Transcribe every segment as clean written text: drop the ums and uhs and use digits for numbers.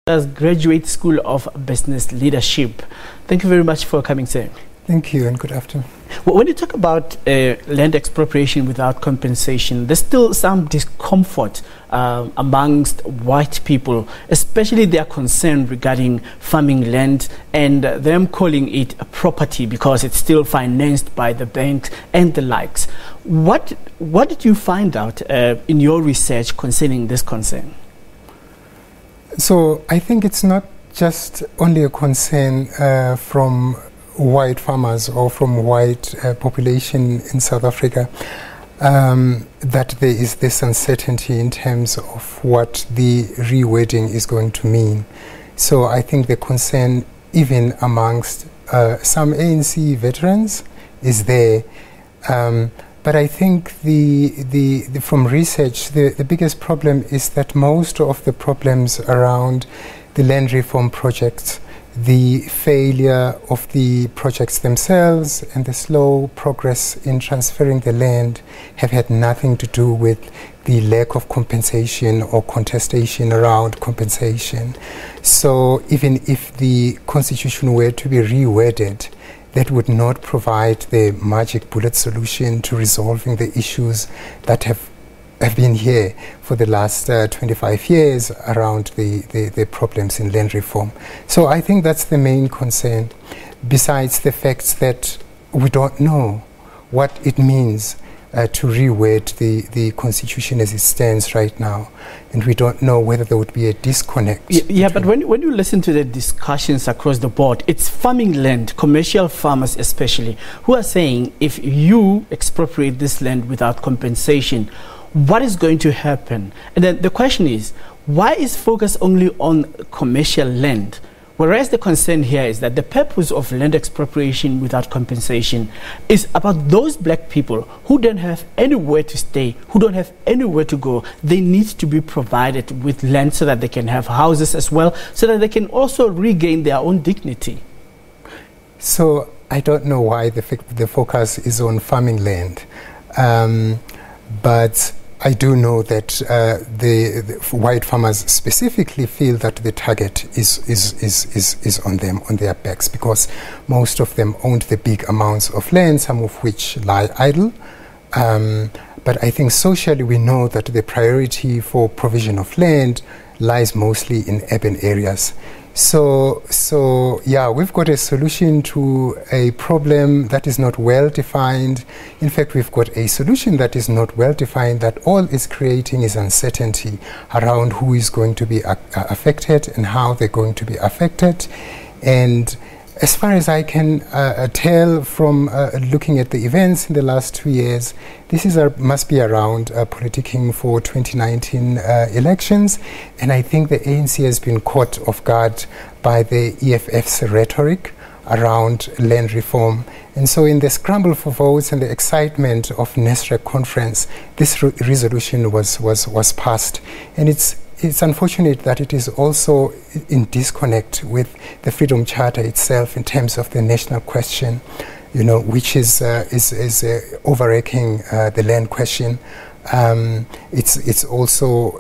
As Graduate School of Business Leadership. Thank you very much for coming, sir. Thank you and good afternoon. Well, when you talk about land expropriation without compensation, there's still some discomfort amongst white people, especially their concern regarding farming land and them calling it a property because it's still financed by the banks and the likes. What did you find out in your research concerning this concern? So I think it's not just only a concern from white farmers or from white population in South Africa that there is this uncertainty in terms of what the rewording is going to mean. So I think the concern even amongst some ANC veterans is there. But I think from research, the biggest problem is that most of the problems around the land reform projects, the failure of the projects themselves and the slow progress in transferring the land have had nothing to do with the lack of compensation or contestation around compensation. So even if the constitution were to be reworded, that would not provide the magic bullet solution to resolving the issues that have been here for the last 25 years around the problems in land reform. So I think that's the main concern, besides the fact that we don't know what it means to reword the constitution as it stands right now, and we don't know whether there would be a disconnect. Yeah, but when you listen to the discussions across the board, it's farming land, commercial farmers especially, who are saying if you expropriate this land without compensation, what is going to happen? And then the question is, why is focus only on commercial land? Whereas the concern here is that the purpose of land expropriation without compensation is about those black people who don't have anywhere to stay, who don't have anywhere to go. They need to be provided with land so that they can have houses as well, so that they can also regain their own dignity. So I don't know why the focus is on farming land, but I do know that the white farmers specifically feel that the target is on them, on their backs, because most of them own the big amounts of land, some of which lie idle. But I think socially we know that the priority for provision of land lies mostly in urban areas. So yeah, we've got a solution to a problem that is not well defined. In fact, we've got a solution that is not well defined, that all it's creating is uncertainty around who is going to be affected and how they're going to be affected. And as far as I can tell from looking at the events in the last 2 years, this must be around politicking for 2019 elections. And I think the ANC has been caught off guard by the EFF's rhetoric around land reform. And so in the scramble for votes and the excitement of NESREC conference, this resolution was passed. And it's unfortunate that it is also in disconnect with the Freedom Charter itself in terms of the national question, which is overarching the land question. It's also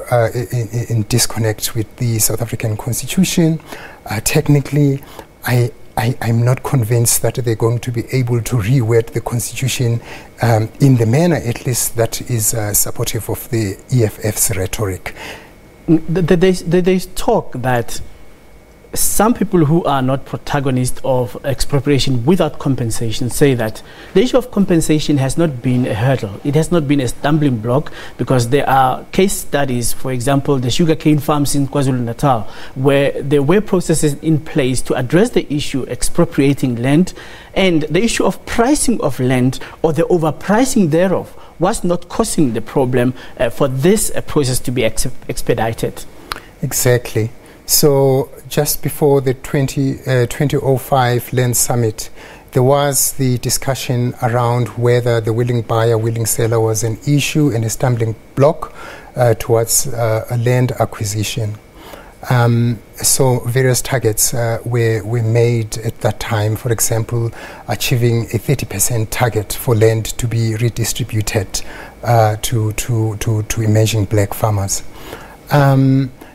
in disconnect with the South African Constitution. Technically, I'm not convinced that they're going to be able to reword the Constitution in the manner, at least, that is supportive of the EFF's rhetoric. They talk that some people who are not protagonists of expropriation without compensation say that the issue of compensation has not been a hurdle. It has not been a stumbling block, because there are case studies, for example, the sugarcane farms in KwaZulu-Natal, where there were processes in place to address the issue expropriating land, and the issue of pricing of land or the overpricing thereof was not causing the problem for this process to be expedited. Exactly. So just before the 2005 Land Summit, there was the discussion around whether the willing buyer, willing seller was an issue and a stumbling block towards a land acquisition. So various targets were made at that time. For example, achieving a 30% target for land to be redistributed to emerging black farmers.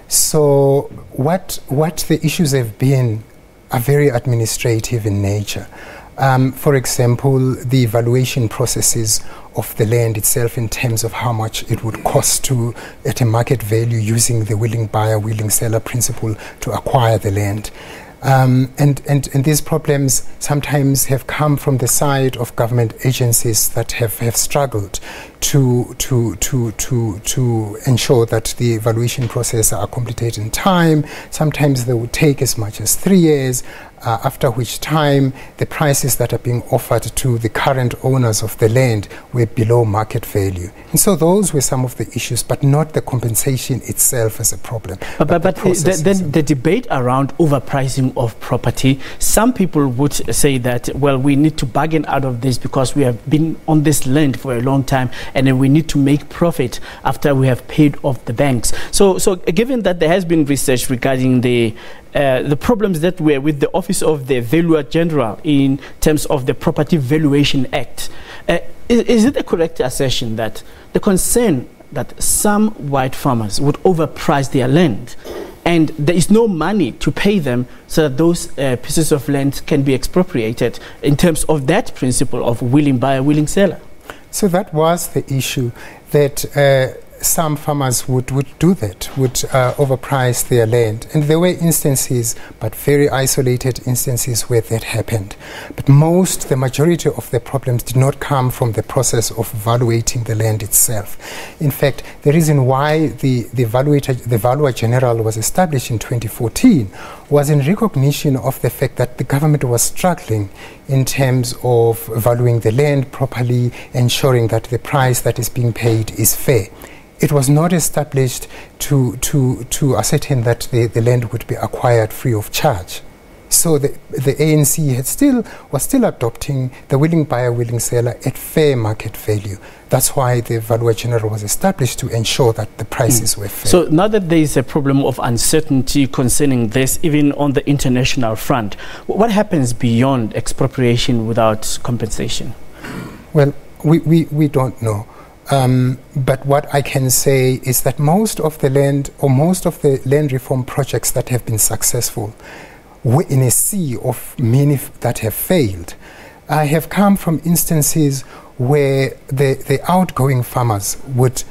So what the issues have been are very administrative in nature. For example, the evaluation processes of the land itself in terms of how much it would cost to, at a market value, using the willing buyer, willing seller principle to acquire the land. And these problems sometimes have come from the side of government agencies that have struggled to ensure that the evaluation process are completed in time. Sometimes they would take as much as 3 years, after which time the prices that are being offered to the current owners of the land were below market value. And so those were some of the issues, but not the compensation itself as a problem. But the debate around overpricing of property, some people would say that, well, we need to bargain out of this because we have been on this land for a long time, and then we need to make profit after we have paid off the banks. So given that there has been research regarding the problems that were with the Office of the Valuer General in terms of the Property Valuation Act, is it a correct assertion that the concern that some white farmers would overprice their land and there is no money to pay them so that those pieces of land can be expropriated in terms of that principle of willing buyer, willing seller? So that was the issue, that some farmers would do that, would overprice their land. And there were instances, but very isolated instances, where that happened. But the majority of the problems did not come from the process of evaluating the land itself. In fact, the reason why the Valuer General was established in 2014 was in recognition of the fact that the government was struggling in terms of valuing the land properly, ensuring that the price that is being paid is fair. It was not established to ascertain that the land would be acquired free of charge. So the ANC was still adopting the willing buyer, willing seller at fair market value. That's why the Valuer General was established, to ensure that the prices were fair. So now that there is a problem of uncertainty concerning this, even on the international front, what happens beyond expropriation without compensation? Well, we don't know. But what I can say is that most of the land reform projects that have been successful, in a sea of many that have failed, have come from instances where the outgoing farmers would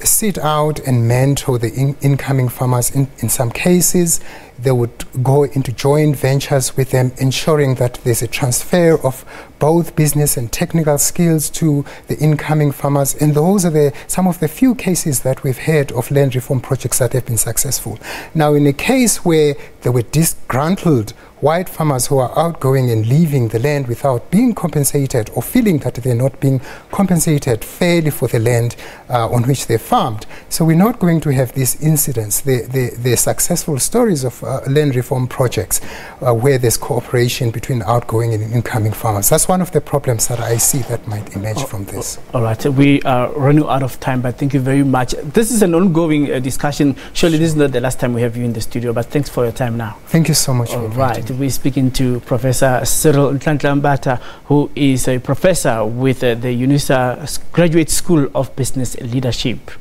sit out and mentor the incoming farmers. In some cases, they would go into joint ventures with them, ensuring that there's a transfer of both business and technical skills to the incoming farmers. And those are some of the few cases that we've heard of land reform projects that have been successful. Now, in a case where there were disgruntled white farmers who are outgoing and leaving the land without being compensated, or feeling that they're not being compensated fairly for the land on which they farmed. So we're not going to have these incidents, the successful stories of land reform projects where there's cooperation between outgoing and incoming farmers. That's one of the problems that I see that might emerge from this. All right, we are running out of time, but thank you very much. This is an ongoing discussion. Surely this is not the last time we have you in the studio, but thanks for your time now. Thank you so much. All right. We're speaking to Professor Cyril Nhlanhla Mbatha, who is a professor with the Unisa Graduate School of Business Leadership.